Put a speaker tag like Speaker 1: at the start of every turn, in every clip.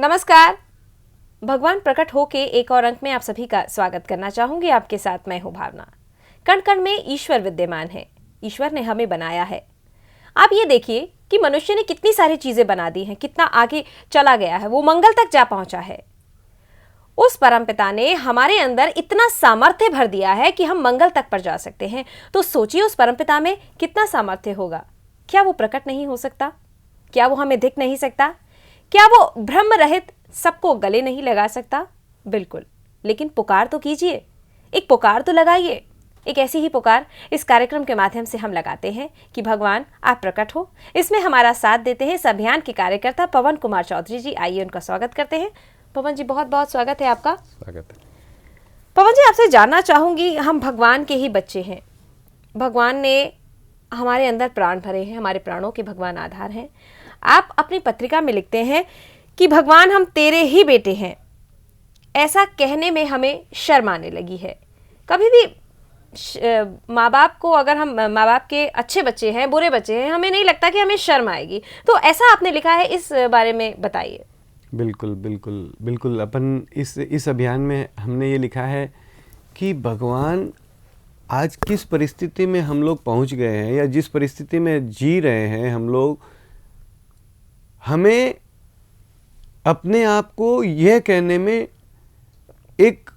Speaker 1: नमस्कार। भगवान प्रकट हो के एक और अंक में आप सभी का स्वागत करना चाहूंगी। आपके साथ मैं हूं भावना। कण कण में ईश्वर विद्यमान है। ईश्वर ने हमें बनाया है। आप ये देखिए कि मनुष्य ने कितनी सारी चीजें बना दी हैं, कितना आगे चला गया है, वो मंगल तक जा पहुंचा है। उस परमपिता ने हमारे अंदर इतना सामर्थ्य भर दिया है कि हम मंगल तक पर जा सकते हैं। तो सोचिए उस परमपिता में कितना सामर्थ्य होगा। क्या वो प्रकट नहीं हो सकता? क्या वो हमें दिख नहीं सकता? क्या वो ब्रह्म रहित सबको गले नहीं लगा सकता? बिल्कुल। लेकिन पुकार तो कीजिए, एक पुकार तो लगाइए। एक ऐसी ही पुकार इस कार्यक्रम के माध्यम से हम लगाते हैं कि भगवान आप प्रकट हो। इसमें हमारा साथ देते हैं इस अभियान के कार्यकर्ता पवन कुमार चौधरी जी। आइए उनका स्वागत करते हैं। पवन जी, बहुत बहुत स्वागत है आपका।
Speaker 2: स्वागत है।
Speaker 1: पवन जी, आपसे जानना चाहूंगी, हम भगवान के ही बच्चे हैं। भगवान ने हमारे अंदर प्राण भरे हैं, हमारे प्राणों के भगवान आधार हैं। आप अपनी पत्रिका में लिखते हैं कि भगवान हम तेरे ही बेटे हैं। ऐसा कहने में हमें शर्म आने लगी है। कभी भी माँ बाप को, अगर हम माँ बाप के अच्छे बच्चे हैं, बुरे बच्चे हैं, हमें नहीं लगता कि हमें शर्म आएगी। तो ऐसा आपने लिखा है, इस बारे में बताइए।
Speaker 2: बिल्कुल बिल्कुल बिल्कुल। अपन इस अभियान में हमने ये लिखा है कि भगवान आज किस परिस्थिति में हम लोग पहुंच गए हैं या जिस परिस्थिति में जी रहे हैं हम लोग, हमें अपने आप को यह कहने में एक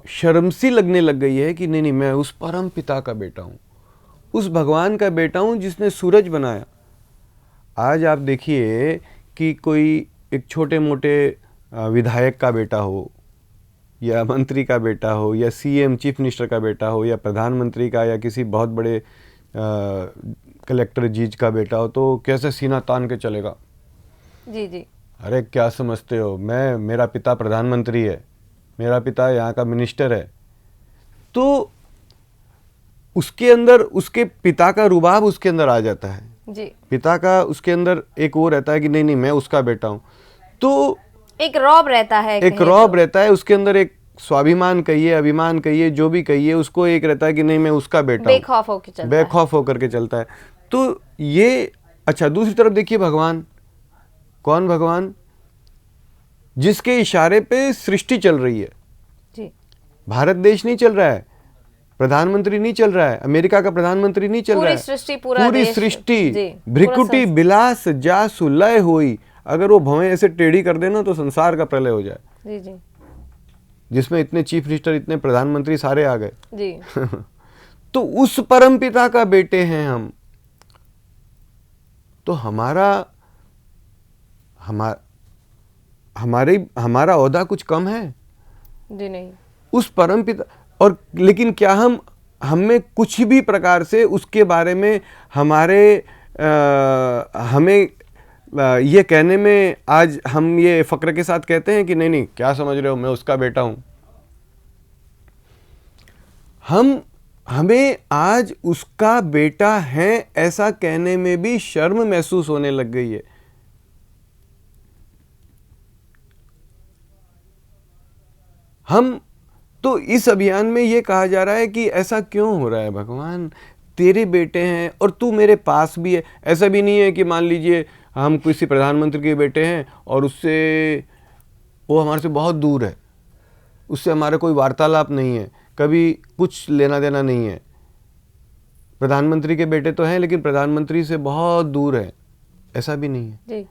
Speaker 2: शर्म सी लगने लग गई है कि नहीं, मैं उस परम पिता का बेटा हूँ, उस भगवान का बेटा हूँ जिसने सूरज बनाया। आज आप देखिए कि कोई एक छोटे मोटे विधायक का बेटा हो या मंत्री का बेटा हो या सीएम चीफ मिनिस्टर का बेटा हो या प्रधानमंत्री का या किसी बहुत बड़े कलेक्टर जीज का बेटा हो, तो कैसे सीना तान के चलेगा।
Speaker 1: जी जी।
Speaker 2: अरे क्या समझते हो, मेरा पिता प्रधानमंत्री है, मेरा पिता यहाँ का मिनिस्टर है। तो उसके अंदर उसके पिता का रुबाब उसके अंदर आ जाता है
Speaker 1: जी।
Speaker 2: पिता का उसके अंदर एक वो रहता है कि नहीं मैं उसका बेटा हूँ। तो
Speaker 1: एक रौब रहता है,
Speaker 2: एक रौब रहता है उसके अंदर, एक स्वाभिमान कहिए, अभिमान कहिए, जो भी कहिए, उसको एक रहता है कि नहीं मैं उसका बेटा हूँ। बेखौफ होकर के चलता है। तो ये अच्छा। दूसरी तरफ देखिए भगवान, कौन भगवान? जिसके इशारे पे सृष्टि चल रही है
Speaker 1: जी।
Speaker 2: भारत देश नहीं चल रहा है, प्रधानमंत्री नहीं चल रहा है, अमेरिका का प्रधानमंत्री नहीं चल रहा है, पूरी सृष्टि भ्रिकुटी बिलास जासु लय हुई। अगर वो भवें ऐसे टेढ़ी कर देना तो संसार का प्रलय हो जाए।
Speaker 1: जी जी।
Speaker 2: जिसमें इतने चीफ मिनिस्टर, इतने प्रधानमंत्री सारे आ गए
Speaker 1: जी।
Speaker 2: तो उस परम पिता का बेटे हैं हम। तो हमारा ओहदा कुछ कम है?
Speaker 1: जी नहीं।
Speaker 2: उस परम पिता और लेकिन क्या हमें कुछ भी प्रकार से उसके बारे में हमें ये कहने में आज हम ये फक्र के साथ कहते हैं कि नहीं क्या समझ रहे हो, मैं उसका बेटा हूं। हमें आज उसका बेटा है ऐसा कहने में भी शर्म महसूस होने लग गई है। हम तो इस अभियान में ये कहा जा रहा है कि ऐसा क्यों हो रहा है भगवान, तेरे बेटे हैं और तू मेरे पास भी है। ऐसा भी नहीं है कि मान लीजिए हम किसी प्रधानमंत्री के बेटे हैं और वो हमारे से बहुत दूर है, उससे हमारा कोई वार्तालाप नहीं है, कभी कुछ लेना देना नहीं है। प्रधानमंत्री के बेटे तो हैं लेकिन प्रधानमंत्री से बहुत दूर है, ऐसा भी नहीं है जी।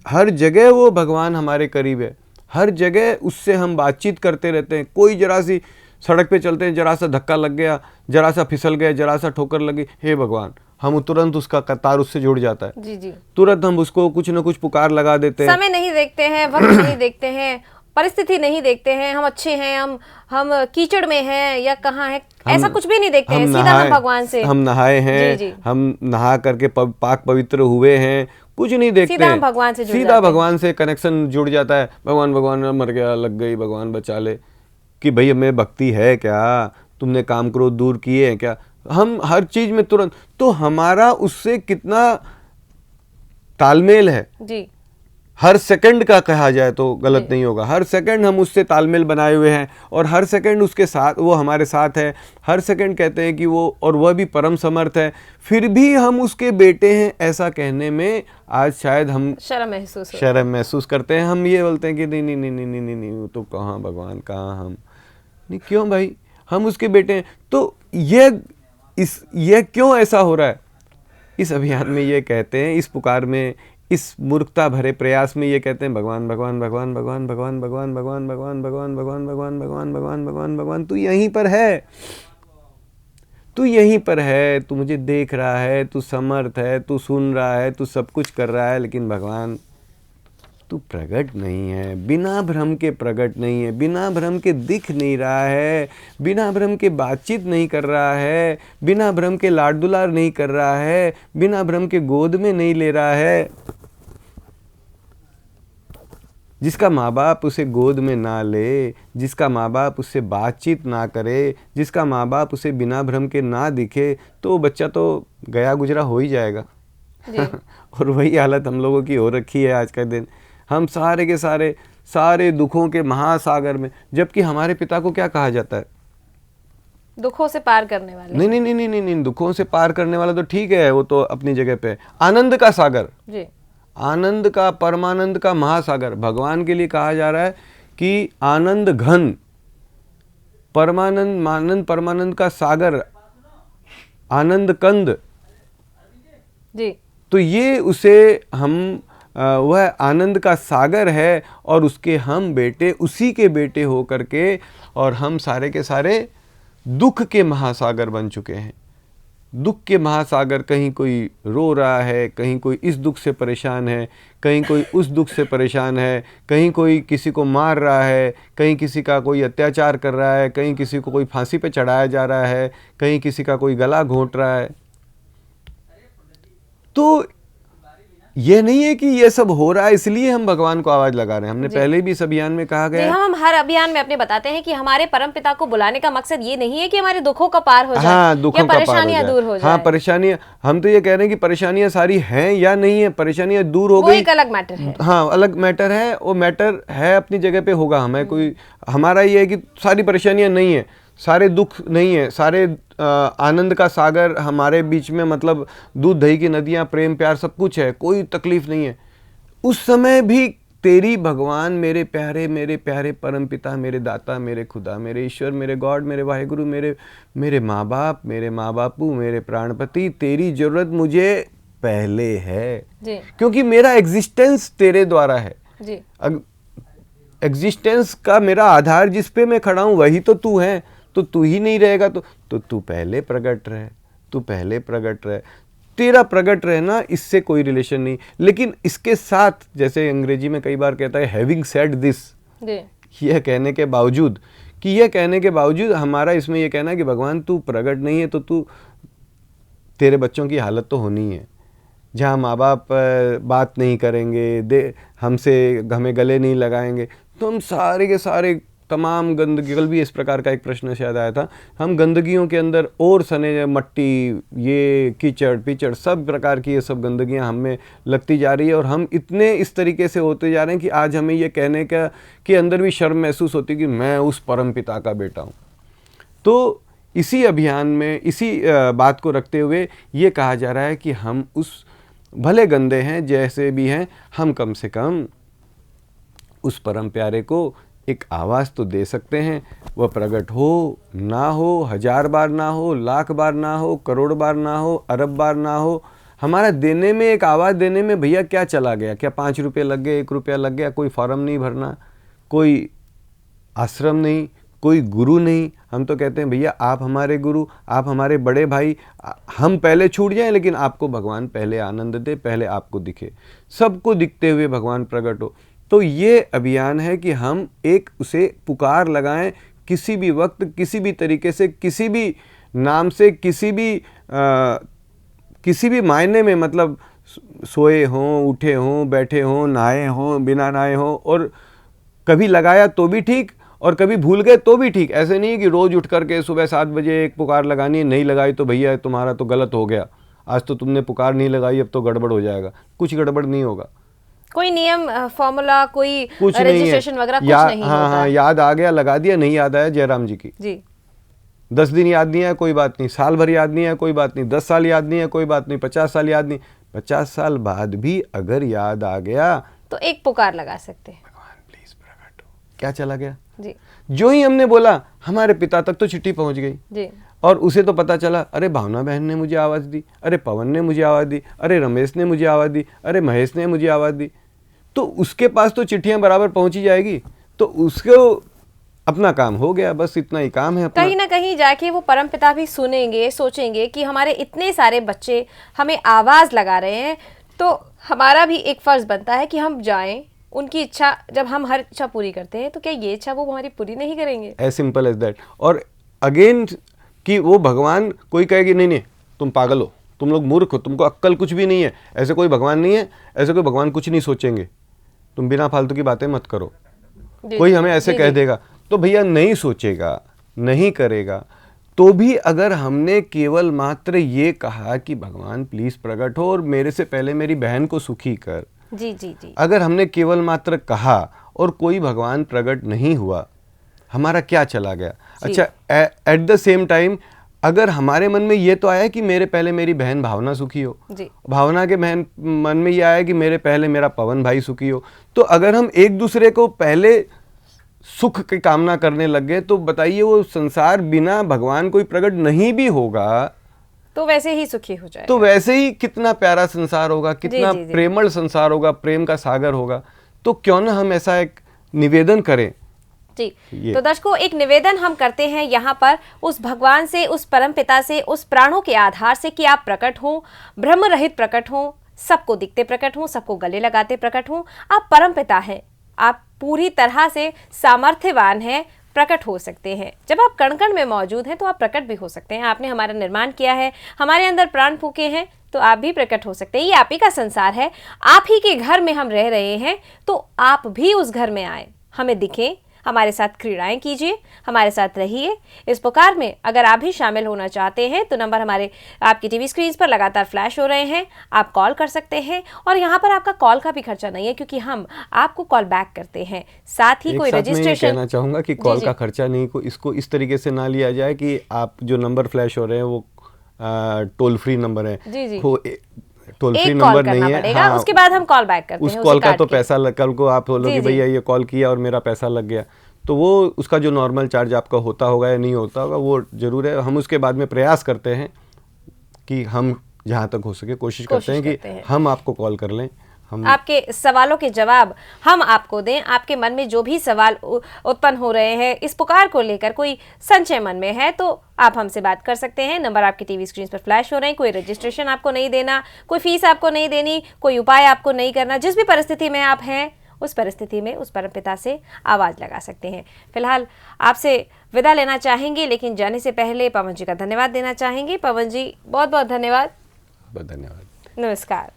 Speaker 2: हर जगह वो भगवान हमारे करीब है, हर जगह उससे हम बातचीत करते रहते हैं। कोई जरा सी सड़क पे चलते हैं, जरा सा धक्का लग गया, जरा सा फिसल गया, जरा सा ठोकर लगी, हे भगवान, हम तुरंत उसका तार उससे जुड़ जाता है।
Speaker 1: जी जी।
Speaker 2: तुरंत हम उसको कुछ न कुछ पुकार लगा देते हैं।
Speaker 1: समय नहीं देखते हैं, वक्त नहीं देखते हैं, परिस्थिति नहीं देखते हैं, हम अच्छे हैं, हम कीचड़ में हैं या कहाँ हैं, ऐसा कुछ भी नहीं देखते हैं। सीधा हम भगवान से,
Speaker 2: हम नहाए हैं, जी जी। हम नहा करके पाक पवित्र हुए हैं, कुछ नहीं देखते, सीधा भगवान से कनेक्शन जुड़ जाता है। भगवान मर गया, लग गई, भगवान बचा ले। कि भाई हमें भक्ति है क्या, तुमने काम क्रोध दूर किए हैं क्या? हम हर चीज में तुरंत, तो हमारा उससे कितना तालमेल है
Speaker 1: जी।
Speaker 2: हर सेकंड का कहा जाए तो गलत नहीं होगा, हर सेकंड हम उससे तालमेल बनाए हुए हैं और हर सेकंड उसके साथ, वो हमारे साथ है, हर सेकंड कहते हैं कि वो, और वह भी परम समर्थ है, फिर भी हम उसके बेटे हैं ऐसा कहने में आज शायद हम शर्म महसूस करते हैं। हम ये बोलते हैं कि नहीं नहीं नहीं नहीं नहीं नहीं, नहीं वो तो कहाँ भगवान, कहाँ हम, नहीं क्यों भाई, हम उसके बेटे हैं। तो यह क्यों ऐसा हो रहा है? इस अभियान में ये कहते हैं, इस पुकार में, इस मूर्खता भरे प्रयास में ये कहते हैं भगवान भगवान भगवान भगवान भगवान भगवान भगवान भगवान भगवान भगवान भगवान भगवान भगवान भगवान भगवान, तू यहीं पर है, तू यहीं पर है, तू मुझे देख रहा है, तू समर्थ है, तू सुन रहा है, तू सब कुछ कर रहा है, लेकिन भगवान तू प्रकट नहीं है, बिना भ्रम के प्रकट नहीं है, बिना भ्रम के दिख नहीं रहा है, बिना भ्रम के बातचीत नहीं कर रहा है, बिना भ्रम के लाड दुलार नहीं कर रहा है, बिना भ्रम के गोद में नहीं ले रहा है। जिसका माँ बाप उसे गोद में ना ले, जिसका माँ बाप उससे बातचीत ना करे, जिसका माँ बाप उसे बिना भ्रम के ना दिखे, तो बच्चा तो गया गुजरा हो ही जाएगा। और वही हालत हम लोगों की हो रखी है आज का दिन। हम सारे के सारे दुखों के महासागर में, जबकि हमारे पिता को क्या कहा जाता है?
Speaker 1: दुखों से पार करने वाले।
Speaker 2: नहीं नहीं नहीं नहीं नहीं, नहीं, दुखों से पार करने वाला तो ठीक है, वो तो अपनी जगह पे है। आनंद का सागर जी, आनंद का, परमानंद का महासागर भगवान के लिए कहा जा रहा है कि आनंद घन, परमानंद, मानंद परमानंद का सागर, आनंद कंद
Speaker 1: जी।
Speaker 2: तो ये उसे हम वह आनंद का सागर है और उसके हम बेटे, उसी के बेटे हो करके, और हम सारे के सारे दुख के महासागर बन चुके हैं। दुख के महासागर, कहीं कोई रो रहा है, कहीं कोई इस दुख से परेशान है, कहीं कोई उस दुख से परेशान है, कहीं कोई किसी को मार रहा है, कहीं किसी का कोई अत्याचार कर रहा है, कहीं किसी को कोई फांसी पे चढ़ाया जा रहा है, कहीं किसी का कोई गला घोंट रहा है। तो ये नहीं है कि ये सब हो रहा है इसलिए हम भगवान को आवाज लगा रहे हैं। हमने पहले भी इस अभियान में कहा गया,
Speaker 1: हम हर अभियान में अपने बताते हैं कि हमारे परम पिता को बुलाने का मकसद ये नहीं है कि हमारे दुखों का पार हो जाए,
Speaker 2: हाँ, दुखों का
Speaker 1: परेशानियां दूर हो जाए।
Speaker 2: हाँ, परेशानियां, हम तो ये कह रहे हैं कि परेशानियां सारी हैं या नहीं है, परेशानियां दूर हो गई,
Speaker 1: एक अलग मैटर है।
Speaker 2: हाँ, अलग मैटर है, वो मैटर है अपनी जगह पे होगा। हमें कोई, हमारा ये है कि सारी परेशानियां नहीं है, सारे दुख नहीं है, सारे आनंद का सागर हमारे बीच में, मतलब दूध दही की नदियां, प्रेम प्यार सब कुछ है, कोई तकलीफ नहीं है। उस समय भी तेरी भगवान, मेरे प्यारे परम पिता, मेरे दाता, मेरे खुदा, मेरे ईश्वर, मेरे गॉड, मेरे वाहेगुरु, मेरे माँ बाप, मेरे माँ बापू, मेरे प्राणपति, तेरी जरूरत मुझे पहले है जी। क्योंकि मेरा एग्जिस्टेंस तेरे द्वारा है जी। एग्जिस्टेंस का मेरा आधार जिस पे मैं खड़ा हूँ वही तो तू है। तो तू ही नहीं रहेगा तो तू पहले प्रकट रहे, तू पहले प्रकट रहे। तेरा प्रकट रहना इससे कोई रिलेशन नहीं, लेकिन इसके साथ, जैसे अंग्रेजी में कई बार कहता है हैविंग सेड दिस, यह कहने के बावजूद, कि यह कहने के बावजूद हमारा इसमें यह कहना है कि भगवान तू प्रकट नहीं है तो तू, तेरे बच्चों की हालत तो होनी है जहाँ माँ बाप बात नहीं करेंगे, हमें गले नहीं लगाएंगे, तो हम सारे के सारे तमाम गंदगी, कल भी इस प्रकार का एक प्रश्न शायद आया था, हम गंदगियों के अंदर और सने, मट्टी, ये कीचड़ पीचड़, सब प्रकार की ये सब गंदगियां हमें लगती जा रही है, और हम इतने इस तरीके से होते जा रहे हैं कि आज हमें ये कहने का के अंदर भी शर्म महसूस होती है कि मैं उस परम पिता का बेटा हूँ। तो इसी अभियान में, इसी बात को रखते हुए ये कहा जा रहा है कि हम उस, भले गंदे हैं जैसे भी हैं, हम कम से कम उस परम प्यारे को एक आवाज़ तो दे सकते हैं। वह प्रकट हो ना हो, 1000 बार ना हो, लाख बार ना हो, करोड़ बार ना हो, अरब बार ना हो, हमारा देने में, एक आवाज़ देने में भैया क्या चला गया? क्या 5 रुपये लग गए, 1 रुपया लग गया? कोई फॉर्म नहीं भरना, कोई आश्रम नहीं, कोई गुरु नहीं। हम तो कहते हैं भैया आप हमारे गुरु, आप हमारे बड़े भाई, हम पहले छूट जाएं लेकिन आपको भगवान पहले आनंद दे, पहले आपको दिखे, सबको दिखते हुए भगवान प्रकट हो। तो ये अभियान है कि हम एक उसे पुकार लगाएं, किसी भी वक्त, किसी भी तरीके से, किसी भी नाम से, किसी भी मायने में, मतलब सोए हों, उठे हों, बैठे हों, नहाए हों, बिना नहाए हों, और कभी लगाया तो भी ठीक और कभी भूल गए तो भी ठीक। ऐसे नहीं है कि रोज़ उठ करके सुबह 7 बजे एक पुकार लगानी है, नहीं लगाई तो भैया तुम्हारा तो गलत हो गया, आज तो तुमने पुकार नहीं लगाई, अब तो गड़बड़ हो जाएगा। कुछ गड़बड़ नहीं होगा।
Speaker 1: कोई नियम फॉर्मूला, कोई
Speaker 2: कुछ नहीं है,
Speaker 1: रजिस्ट्रेशन वगैरह कुछ नहीं
Speaker 2: हाँ
Speaker 1: होता।
Speaker 2: हाँ, याद आ गया लगा दिया, नहीं याद आया जयराम जी की।
Speaker 1: जी
Speaker 2: 10 दिन याद नहीं है कोई बात नहीं, साल भर याद नहीं है कोई बात नहीं, 10 साल याद नहीं है कोई बात नहीं, 50 साल याद नहीं, 50 साल बाद भी अगर याद आ गया
Speaker 1: तो एक पुकार लगा सकते हैं,
Speaker 2: भगवान प्लीज प्रकट हो। क्या चला गया?
Speaker 1: जी
Speaker 2: जो ही हमने बोला हमारे पिता तक तो चिट्ठी पहुंच गई,
Speaker 1: जी
Speaker 2: और उसे तो पता चला, अरे भावना बहन ने मुझे आवाज़ दी, अरे पवन ने मुझे आवाज़ दी, अरे रमेश ने मुझे आवाज़ दी, अरे महेश ने मुझे आवाज़ दी, तो उसके पास तो चिट्ठियां बराबर पहुंची जाएगी, तो उसको अपना काम हो गया, बस इतना ही काम है अपना।
Speaker 1: कहीं ना कहीं जाके वो परमपिता भी सुनेंगे, सोचेंगे कि हमारे इतने सारे बच्चे हमें आवाज लगा रहे हैं, तो हमारा भी एक फर्ज बनता है कि हम जाएं, उनकी इच्छा, जब हम हर इच्छा पूरी करते हैं तो क्या ये इच्छा वो हमारी पूरी नहीं करेंगे?
Speaker 2: As simple as that. और अगेन कि वो भगवान कोई कहेगी नहीं नहीं तुम पागल हो, तुम लोग मूर्ख हो, तुमको अक्ल कुछ भी नहीं है, ऐसे कोई भगवान नहीं है, ऐसे कोई भगवान कुछ नहीं सोचेंगे, तुम बिना फालतू की बातें मत करो, कोई हमें ऐसे कह देगा तो भैया नहीं सोचेगा, नहीं करेगा। तो भी अगर हमने केवल मात्र ये कहा कि भगवान प्लीज प्रकट हो और मेरे से पहले मेरी बहन को सुखी कर,
Speaker 1: जी जी जी,
Speaker 2: अगर हमने केवल मात्र कहा और कोई भगवान प्रकट नहीं हुआ, हमारा क्या चला गया? अच्छा, एट द सेम टाइम अगर हमारे मन में ये तो आया कि मेरे पहले मेरी बहन भावना सुखी हो,
Speaker 1: जी
Speaker 2: भावना के बहन मन में ये आया कि मेरे पहले मेरा पवन भाई सुखी हो, तो अगर हम एक दूसरे को पहले सुख की कामना करने लग गए तो बताइए वो संसार बिना भगवान कोई प्रकट नहीं भी होगा
Speaker 1: तो वैसे ही सुखी हो जाए,
Speaker 2: तो वैसे ही कितना प्यारा संसार होगा, कितना
Speaker 1: जी, जी।
Speaker 2: प्रेमल संसार होगा, प्रेम का सागर होगा। तो क्यों ना हम ऐसा एक निवेदन करें।
Speaker 1: जी।
Speaker 2: ये।
Speaker 1: तो दर्शकों, एक निवेदन हम करते हैं यहाँ पर उस भगवान से, उस परम पिता से, उस प्राणों के आधार से कि आप प्रकट हों, ब्रह्म रहित प्रकट हों, सबको दिखते प्रकट हों, सबको गले लगाते प्रकट हों। आप परम पिता हैं, आप पूरी तरह से सामर्थ्यवान हैं, प्रकट हो सकते हैं। जब आप कण कण में मौजूद हैं तो आप प्रकट भी हो सकते हैं। आपने हमारा निर्माण किया है, हमारे अंदर प्राण फूके हैं, तो आप भी प्रकट हो सकते हैं। ये आप ही का संसार है, आप ही के घर में हम रह रहे हैं, तो आप भी उस घर में आए, हमें दिखें, हमारे साथ क्रीड़ाएं कीजिए, हमारे साथ रहिए। इस पुकार में अगर आप भी शामिल होना चाहते हैं तो नंबर हमारे आपकी टीवी स्क्रीन पर लगातार फ्लैश हो रहे हैं, आप कॉल कर सकते हैं। और यहाँ पर आपका कॉल का भी खर्चा नहीं है, क्योंकि हम आपको कॉल बैक करते हैं। साथ ही कोई रजिस्ट्रेशन,
Speaker 2: कहना चाहूंगा कि कॉल का खर्चा नहीं, को इसको इस तरीके से ना लिया जाए कि आप जो नंबर फ्लैश हो रहे हैं वो टोल फ्री नंबर है,
Speaker 1: जी जी,
Speaker 2: टोल फ्री
Speaker 1: एक
Speaker 2: नंबर
Speaker 1: कॉल
Speaker 2: नहीं
Speaker 1: करना
Speaker 2: है।
Speaker 1: पड़ेगा,
Speaker 2: हाँ,
Speaker 1: उसके बाद हम कॉल बैक करते
Speaker 2: उस
Speaker 1: हैं।
Speaker 2: कॉल का तो
Speaker 1: काट के।
Speaker 2: पैसा कल को आप बोलोगे
Speaker 1: जी,
Speaker 2: भैया ये कॉल किया और मेरा पैसा लग गया, तो वो उसका जो नॉर्मल चार्ज आपका होता होगा या नहीं होता होगा वो जरूर है। हम उसके बाद में प्रयास करते हैं कि हम जहाँ तक हो सके कोशिश करते हैं कि हम आपको कॉल कर लें, हम
Speaker 1: आपके सवालों के जवाब हम आपको दें। आपके मन में जो भी सवाल उत्पन्न हो रहे हैं इस पुकार को लेकर, कोई संशय मन में है, तो आप हमसे बात कर सकते हैं। नंबर आपकी टीवी स्क्रीन पर फ्लैश हो रहे हैं। कोई रजिस्ट्रेशन आपको नहीं देना, कोई फीस आपको नहीं देनी, कोई उपाय आपको नहीं करना। जिस भी परिस्थिति में आप हैं उस परिस्थिति में उस परमपिता से आवाज लगा सकते हैं। फिलहाल आपसे विदा लेना चाहेंगे, लेकिन जाने से पहले पवन जी का धन्यवाद देना चाहेंगे। पवन जी, बहुत बहुत धन्यवाद।
Speaker 2: धन्यवाद,
Speaker 1: नमस्कार।